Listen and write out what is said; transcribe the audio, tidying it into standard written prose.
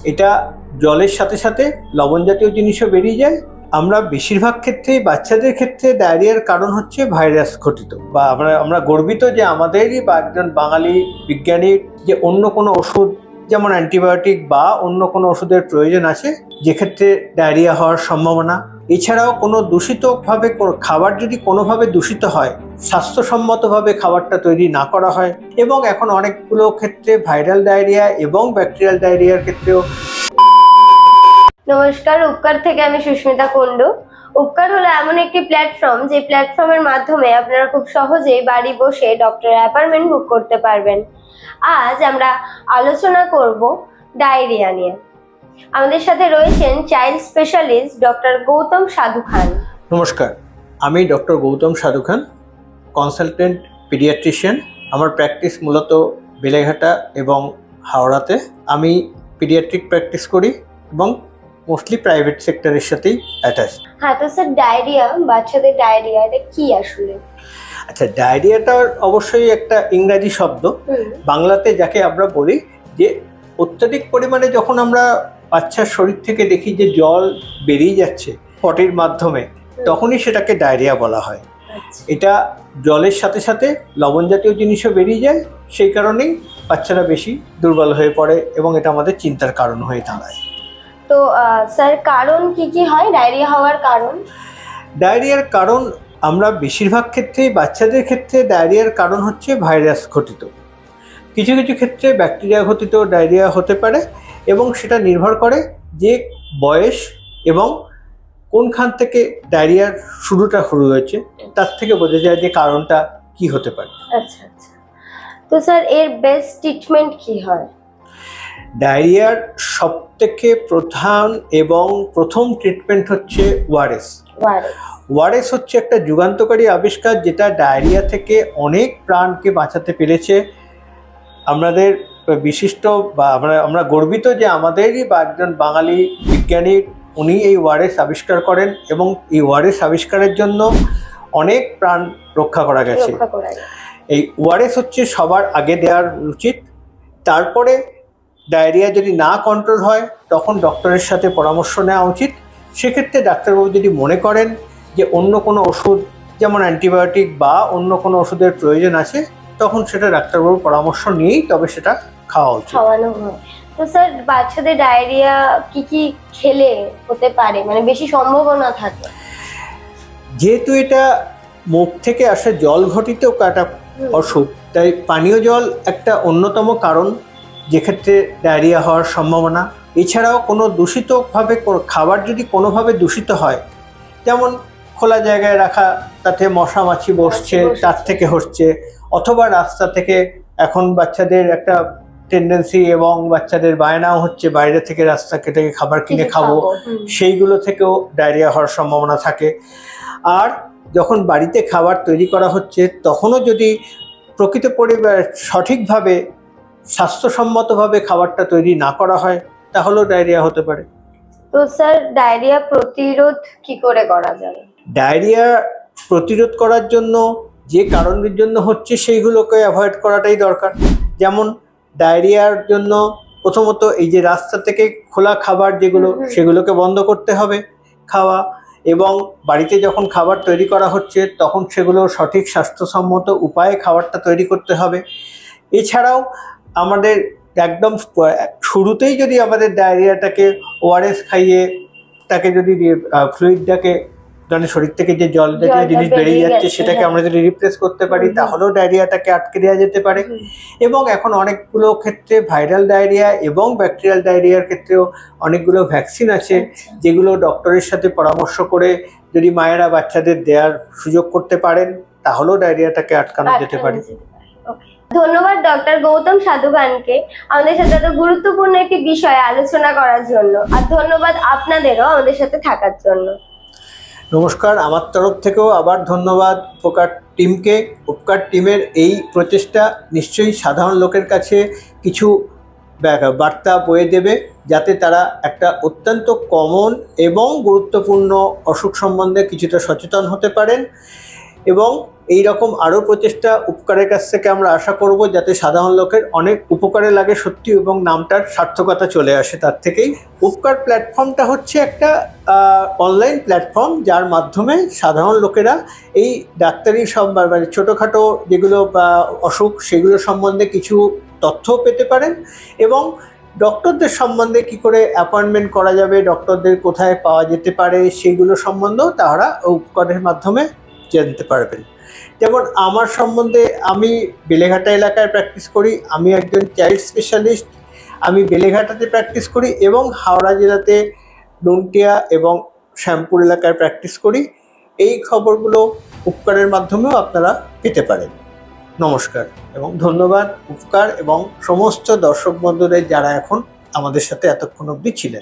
এটা জলের সাথে সাথে লবণ জাতীয় জিনিসও বেরিয়ে যায়। আমরা বেশিরভাগ ক্ষেত্রেই বাচ্চাদের ক্ষেত্রে ডায়রিয়ার কারণ হচ্ছে ভাইরাস ঘটিত, বা আমরা গর্বিত যে আমাদেরই বা একজন বাঙালি বিজ্ঞানীর যে অন্য কোনো ওষুধ যেমন অ্যান্টিবায়োটিক বা অন্য কোনো ওষুধের প্রয়োজন আছে যেক্ষেত্রে ডায়রিয়া হওয়ার সম্ভাবনা। এছাড়াও কোনো দূষিতভাবে খাবার যদি কোনোভাবে দূষিত হয়, স্বাস্থ্যসম্মতভাবে খাবারটা তৈরি না করা হয়, এবং এখন অনেকগুলো ক্ষেত্রে ভাইরাল ডায়রিয়া এবং ব্যাকটেরিয়াল ডায়রিয়ার ক্ষেত্রেও। নমস্কার, উপকার থেকে আমি সুস্মিতা কুণ্ডু। উপকার হলো এমন একটি প্ল্যাটফর্ম যে প্ল্যাটফর্মের মাধ্যমে আপনারা খুব সহজেই বাড়ি বসে ডক্টর অ্যাপয়েন্টমেন্ট বুক করতে পারবেন। আজ আমরা আলোচনা করব ডায়রিয়া নিয়ে। আমাদের সাথে রয়েছেন চাইল্ড স্পেশালিস্ট ডক্টর গৌতম সাধু খান। নমস্কার, আমি ডক্টর গৌতম সাধু খান, কনসালটেন্ট পিডিয়াট্রিশিয়ান। আমার প্র্যাকটিস মূলত বেলেঘাটা এবং হাওড়াতে। আমি পিডিয়াট্রিক প্র্যাকটিস করি এবং মোস্টলি প্রাইভেট সেক্টরের সাথেই অ্যাটাচ। হ্যাঁ, তো স্যার ডায়রিয়া, বাচ্চাদের ডায়রিয়া এটা কি আসলে? আচ্ছা, ডায়রিয়াটা অবশ্যই একটা ইংরাজি শব্দ। বাংলাতে যাকে আমরা বলি যে অত্যাধিক পরিমাণে যখন আমরা বাচ্চার শরীর থেকে দেখি যে জল বেরিয়ে যাচ্ছে পটির মাধ্যমে, তখনই সেটাকে ডায়রিয়া বলা হয়। এটা জলের সাথে সাথে লবণ জাতীয় জিনিসও বেরিয়ে যায়, সেই কারণেই বাচ্চারা বেশি দুর্বল হয়ে পড়ে এবং এটা আমাদের চিন্তার কারণ হয়ে দাঁড়ায়। তো স্যার, কারণ কি কি হয় ডায়রিয়া হওয়ার কারণ? ডায়রিয়ার কারণ আমরা বেশিরভাগ ক্ষেত্রেই বাচ্চাদের ক্ষেত্রে ডায়রিয়ার কারণ হচ্ছে ভাইরাস ঘটিত। কিছু কিছু ক্ষেত্রে ব্যাকটেরিয়া ঘটিত ডায়রিয়া হতে পারে, এবং সেটা নির্ভর করে যে বয়স এবং কোনখান থেকে ডায়রিয়ার শুরুটা শুরু হয়েছে, তার থেকে বোঝা যায় যে কারণটা কি হতে পারে। আচ্ছা আচ্ছা, তো স্যার এর বেস্ট ট্রিটমেন্ট কি হয়? ডায়রিয়ার সবথেকে প্রধান এবং প্রথম ট্রিটমেন্ট হচ্ছে ওআরএস। ওআরএস হচ্ছে একটা যুগান্তকারী আবিষ্কার, যেটা ডায়রিয়া থেকে অনেক প্রাণকে বাঁচাতে পেরেছে। আমাদের বিশিষ্ট বা আমরা গর্বিত যে আমাদেরই বা একজন বাঙালি বিজ্ঞানীর উনি এই ওআরএস আবিষ্কার করেন, এবং এই ওআরএস আবিষ্কারের জন্য অনেক প্রাণ রক্ষা করা গেছে। এই ওআরএস হচ্ছে সবার আগে দেওয়ার উচিত। তারপরে ডায়রিয়া যদি না কন্ট্রোল হয় তখন ডক্টরের সাথে পরামর্শ নেওয়া উচিত। সেক্ষেত্রে ডাক্তারবাবু যদি মনে করেন যে অন্য কোনো ওষুধ যেমন অ্যান্টিবায়োটিক বা অন্য কোনো ওষুধের প্রয়োজন আছে, তখন সেটা ডাক্তারবাবুর পরামর্শ নিয়েই তবে সেটা খাওয়া উচিত। খাওয়ানো হয়। তো স্যার, বাচ্চাদের ডায়রিয়া কি কি খেলে হতে পারে, মানে বেশি সম্ভাবনা থাকে? যেহেতু এটা মুখ থেকে আসে জল ঘটিত একটা অসুখ, তাই পানীয় জল একটা অন্যতম কারণ যেক্ষেত্রে ডায়রিয়া হওয়ার সম্ভাবনা। এছাড়াও কোনো দূষিতভাবে খাবার যদি কোনোভাবে দূষিত হয়, যেমন খোলা জায়গায় রাখা, তাতে মশা মাছি বসছে, তার থেকে হচ্ছে, অথবা রাস্তা থেকে এখন বাচ্চাদের একটা টেন্ডেন্সি এবং বাচ্চাদের বায়নাও হচ্ছে বাইরে থেকে রাস্তা কেটে খাবার কিনে খাবো, সেইগুলো থেকেও ডায়রিয়া হওয়ার সম্ভাবনা থাকে। আর যখন বাড়িতে খাবার তৈরি করা হচ্ছে তখনও যদি প্রকৃত পরিবেশ সঠিকভাবে স্বাস্থ্যসম্মতভাবে খাবারটা তৈরি না করা হয়, তাহলেও ডায়রিয়া হতে পারে। তো স্যার, ডায়রিয়া প্রতিরোধ কি করে করা যাবে? ডায়রিয়া প্রতিরোধ করার জন্য যে কারণের জন্য হচ্ছে সেইগুলোকে অ্যাভয়েড করাটাই দরকার। যেমন ডায়রিয়ার জন্য প্রথমত এই যে রাস্তা থেকে খোলা খাবার যেগুলো, সেগুলোকে বন্ধ করতে হবে খাওয়া, এবং বাড়িতে যখন খাবার তৈরি করা হচ্ছে তখন সেগুলো সঠিক স্বাস্থ্যসম্মত উপায়ে খাবারটা তৈরি করতে হবে। এছাড়াও আমাদের একদম শুরুতেই যদি আমাদের ডায়রিয়াটাকে ওআরএস খাইয়ে তাকে যদি ফ্লুইডটাকে, মানে শরীর থেকে যে জল জাতীয় জিনিস বেরিয়ে যাচ্ছে সেটাকে আমরা যদি রিপ্লেস করতে পারি, তাহলেও ডায়রিয়াটাকে আটকে দেওয়া যেতে পারে। এবং এখন অনেকগুলো ক্ষেত্রে ভাইরাল ডায়রিয়া এবং ব্যাকটেরিয়াল ডায়রিয়ার ক্ষেত্রেও অনেকগুলো ভ্যাকসিন আছে, যেগুলো ডক্টরের সাথে পরামর্শ করে যদি মায়েরা বাচ্চাদের দেওয়ার সুযোগ করতে পারেন, তাহলেও ডায়রিয়াটাকে আটকানো যেতে পারে। ধন্যবাদ ডক্টর গৌতম সাধু খানকে আমাদের সাথে এত গুরুত্বপূর্ণ একটি বিষয়ে আলোচনা করার জন্য, আর ধন্যবাদ আপনাদেরও আমাদের সাথে থাকার জন্য। নমস্কার, আমার তরফ থেকেও আবার ধন্যবাদ উপকার টিমকে। উপকার টিমের এই প্রচেষ্টা নিশ্চয়ই সাধারণ লোকের কাছে কিছু বার্তা বয়ে দেবে, যাতে তারা একটা অত্যন্ত কমন এবং গুরুত্বপূর্ণ অসুখ সম্বন্ধে কিছুটা সচেতন হতে পারেন। এবং এই রকম আরও প্রচেষ্টা উপকারের কাছ থেকে আমরা আশা করব, যাতে সাধারণ লোকের অনেক উপকারে লাগে সত্যি এবং নামটার সার্থকতা চলে আসে তার থেকেই। উপকার প্ল্যাটফর্মটা হচ্ছে একটা অনলাইন প্ল্যাটফর্ম, যার মাধ্যমে সাধারণ লোকেরা এই ডাক্তারি সব মানে ছোটোখাটো যেগুলো অসুখ সেগুলো সম্বন্ধে কিছু তথ্যও পেতে পারেন, এবং ডক্টরদের সম্বন্ধে কি করে অ্যাপয়েন্টমেন্ট করা যাবে, ডক্টরদের কোথায় পাওয়া যেতে পারে সেগুলো সম্বন্ধেও তারা উপকারের মাধ্যমে জানতে পারবেন। যেমন আমার সম্বন্ধে, আমি বেলেঘাটা এলাকায় প্র্যাকটিস করি, আমি একজন চাইল্ড স্পেশালিস্ট, আমি বেলেঘাটাতে প্র্যাকটিস করি এবং হাওড়া জেলাতে নুনটিয়া এবং শ্যামপুর এলাকায় প্র্যাকটিস করি। এই খবরগুলো উপকারের মাধ্যমেও আপনারা পেতে পারেন। নমস্কার এবং ধন্যবাদ উপকার এবং সমস্ত দর্শক বন্ধুদের যারা এখন আমাদের সাথে এতক্ষণ অবধি ছিলেন।